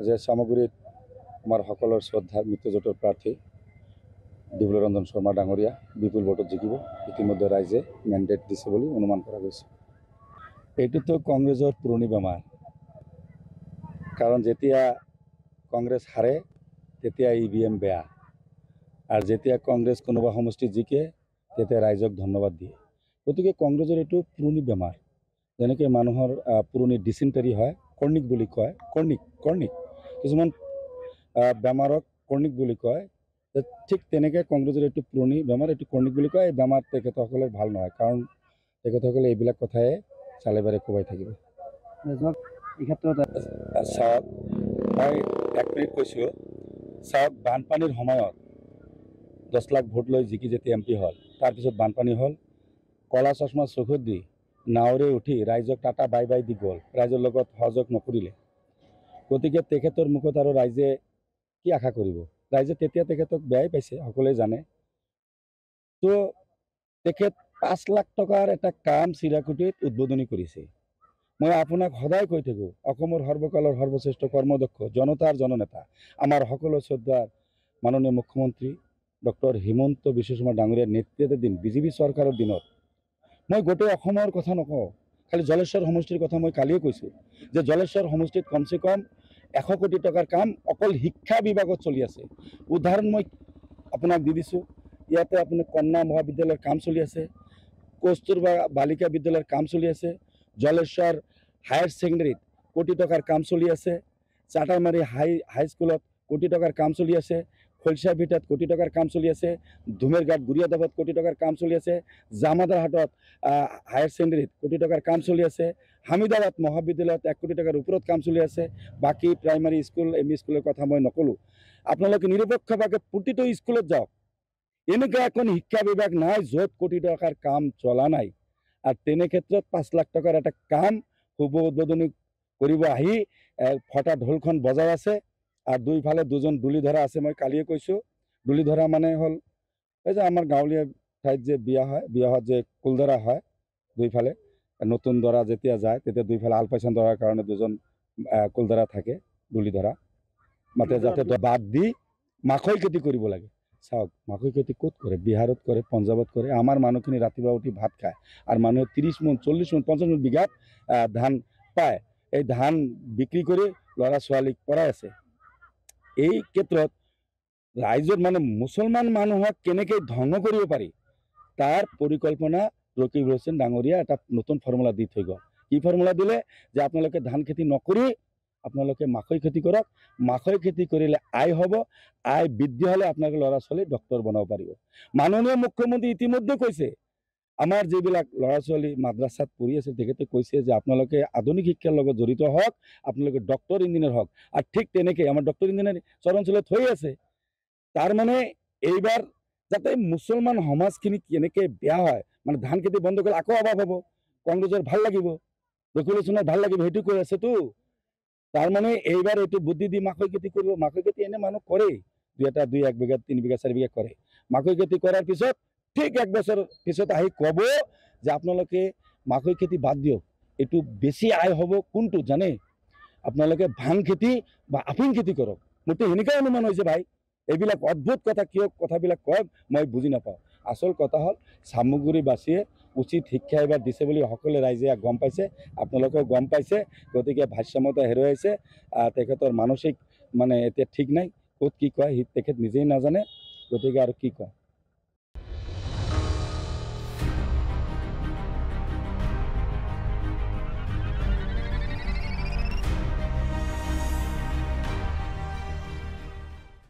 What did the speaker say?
যে সামগ্ৰীত আমাৰ সকলৰ শ্ৰদ্ধাৰ মিত্ৰজোঁটৰ প্ৰাৰ্থী বিপ্লৱ ৰঞ্জন শৰ্মা ডাঙৰীয়া বিপুল ভোটত জিকিব। ইতিমধ্যে ৰাইজে মেণ্ডেট দিছে বুলি অনুমান কৰা গৈছে। এইটোতো কংগ্ৰেছৰ পুৰণি বেমাৰ, কাৰণ যেতিয়া কংগ্ৰেছ হাৰে তেতিয়া EVM বেয়া, আৰু যেতিয়া কংগ্ৰেছ কোনোবা সমষ্টিত জিকে তেতিয়া ৰাইজক ধন্যবাদ দিয়ে। গতিকে কংগ্ৰেছৰ এইটো পুৰণি বেমাৰ, যেনেকৈ মানুহৰ পুৰণি ডিচেণ্টাৰী হয়, কৰ্ণিক বুলি কয়, কৰ্ণিক কিছুমান বেমাৰক কৰ্ণিক বুলি কয়, ঠিক তেনেকৈ কংগ্ৰেছৰ এইটো পুৰণি বেমাৰ, এইটো কৰ্ণিক বুলি কয়। এই বেমাৰ তেখেতসকলৰ ভাল নহয়, কাৰণ তেখেতসকলে এইবিলাক কথাই চালে বাৰে কোবাই থাকিব। এই ক্ষেত্ৰত চাওক, মই 1 মিনিট কৈছোঁ। চাওক, বানপানীৰ সময়ত 10 লাখ ভোট লৈ জিকি যেতিয়া MP হ'ল, তাৰপিছত বানপানী হ'ল, কলা চশমা চকুত দি নাৱৰে উঠি ৰাইজক টাটা বাই বাই দি গ'ল, ৰাইজৰ লগত সহযোগ নকৰিলে। গতিকে তেখেতৰ মুখত আৰু ৰাইজে কি আশা কৰিব? ৰাইজে তেতিয়া তেখেতক বেয়াই পাইছে, সকলোৱে জানে। তো তেখেত 5 লাখ টকাৰ এটা কাম চিৰাকুটিত উদ্বোধনী কৰিছে। মই আপোনাক সদায় কৈ থাকোঁ, অসমৰ সৰ্বকালৰ সৰ্বশ্ৰেষ্ঠ কৰ্মদক্ষ জনতাৰ জননেতা আমাৰ সকলো শ্ৰদ্ধাৰ মাননীয় মুখ্যমন্ত্ৰী ডক্টৰ হিমন্ত বিশ্ব শৰ্মা ডাঙৰীয়াৰ নেতৃত্বাধীন BJP চৰকাৰৰ দিনত মই গোটেই অসমৰ কথা নকওঁ, খালি জলেশ্বৰ সমষ্টিৰ কথা মই কালিয়ে কৈছোঁ যে জলেশ্বৰ সমষ্টিত কমচে কম 100 কোটি টকাৰ কাম অকল শিক্ষা বিভাগত চলি আছে। উদাহৰণ মই আপোনাক দি দিছোঁ। ইয়াতে আপুনি কন্যা মহাবিদ্যালয়ৰ কাম চলি আছে, কস্তুৰবা বালিকা বিদ্যালয়ৰ কাম চলি আছে, জলেশ্বৰ হায়াৰ ছেকেণ্ডেৰীত কোটি টকাৰ কাম চলি আছে, চাটাইমাৰী হাইস্কুলত কোটি টকাৰ কাম চলি আছে, খলচা ভিটাত কোটি টকাৰ কাম চলি আছে, ধুমেৰঘাট গুৰিয়াদাবাত কোটি টকাৰ কাম চলি আছে, জামাদাৰহাটত হায়াৰ ছেকেণ্ডেৰীত কোটি টকাৰ কাম চলি আছে, হামিদাবাদ মহাবিদ্যালয়ত 1 কোটি টকাৰ ওপৰত কাম চলি আছে। বাকী প্ৰাইমাৰী স্কুল ME স্কুলৰ কথা মই নকলোঁ। আপোনালোকে নিৰপেক্ষভাৱে প্ৰতিটো স্কুলত যাওক, এনেকুৱা এখন শিক্ষা বিভাগ নাই য'ত কোটি টকাৰ কাম চলা নাই। আৰু তেনে ক্ষেত্ৰত 5 লাখ টকাৰ এটা কাম শুভ উদ্বোধনী কৰিব আহি ফটা ঢোলখন বজাই আছে, আৰু দুইফালে দুজন দুলি ধৰা আছে। মই কালিয়ে কৈছোঁ, দুলি ধৰা মানে হ'ল এই যে আমাৰ গাঁৱলীয়া ঠাইত যে বিয়া হোৱাত যে কুলধৰা হয়, দুইফালে নতুন দৰা যেতিয়া যায় তেতিয়া দুইফালে আলপৈচান ধৰাৰ কাৰণে দুজন কুলধৰা থাকে, দুলি ধৰা মাতে, যাতে বাদ দি মাকৈ খেতি কৰিব লাগে। চাওক, মাকৈ খেতি ক'ত কৰে? বিহাৰত কৰে, পঞ্জাৱত কৰে। আমাৰ মানুহখিনি ৰাতিপুৱা উঠি ভাত খায়, আৰু মানুহে 30 মোন 40 মোন 50 মোন বিঘাত ধান পায়। এই ধান বিক্ৰী কৰি ল'ৰা ছোৱালীক পঢ়াই আছে। এই ক্ষেত্ৰত ৰাইজৰ মানে মুছলমান মানুহক কেনেকৈ ধ্বংস কৰিব পাৰি তাৰ পৰিকল্পনা ৰকিব হোসেন ডাঙৰীয়া এটা নতুন ফৰ্মুলা দি থৈ গ'ল। কি ফৰ্মুলা দিলে? যে আপোনালোকে ধান খেতি নকৰি আপোনালোকে মাকৈ খেতি কৰক, মাকৈ খেতি কৰিলে আয় হ'ব, আয় বৃদ্ধি হ'লে আপোনালোকে ল'ৰা ছোৱালী ডক্টৰ বনাব পাৰিব। মাননীয় মুখ্যমন্ত্ৰী ইতিমধ্যে কৈছে, আমাৰ যিবিলাক ল'ৰা ছোৱালী মাদ্ৰাছাত পঢ়ি আছে তেখেতে কৈছে যে আপোনালোকে আধুনিক শিক্ষাৰ লগত জড়িত হওক, আপোনালোকে ডক্টৰ ইঞ্জিনিয়াৰ হওক। আৰু ঠিক তেনেকৈ আমাৰ ডক্টৰ ইঞ্জিনিয়াৰ চৰাঞ্চলত হৈ আছে। তাৰ মানে এইবাৰ যাতে মুছলমান সমাজখিনি কেনেকৈ বেয়া হয়, মানে ধান খেতি বন্ধ কৰিলে আকৌ অভাৱ হ'ব, কংগ্ৰেছৰ ভাল লাগিব, ৰেগুলেশ্যনৰ ভাল লাগিব, সেইটো কৈ আছেতো। তাৰ মানে এইবাৰ এইটো বুদ্ধি দি মাকৈ খেতি কৰিব। মাকৈ খেতি এনে মানুহ কৰেই, 1 বিঘা 3 বিঘা 4 বিঘা কৰে। মাকৈ খেতি কৰাৰ পিছত ঠিক 1 বছৰ পিছত আহি ক'ব যে আপোনালোকে মাকৈ খেতি বাদ দিয়ক, এইটো বেছি আয় হ'ব কোনটো জানে? আপোনালোকে ভাং খেতি বা আফিং খেতি কৰক। মোৰতো সেনেকুৱাই অনুমান হৈছে ভাই। এইবিলাক অদ্ভুত কথা কিয় কথাবিলাক কয় মই বুজি নাপাওঁ। আচল কথা হ'ল চামগুৰিবাসীয়ে উচিত শিক্ষা এবাৰ দিছে বুলি সকলো ৰাইজে গম পাইছে, আপোনালোকেও গম পাইছে। গতিকে ভাৰসাম্যতা হেৰুৱাইছে, তেখেতৰ মানসিক মানে এতিয়া ঠিক নাই, ক'ত কি কয় তেখেত নিজেই নাজানে। গতিকে আৰু কি কয়।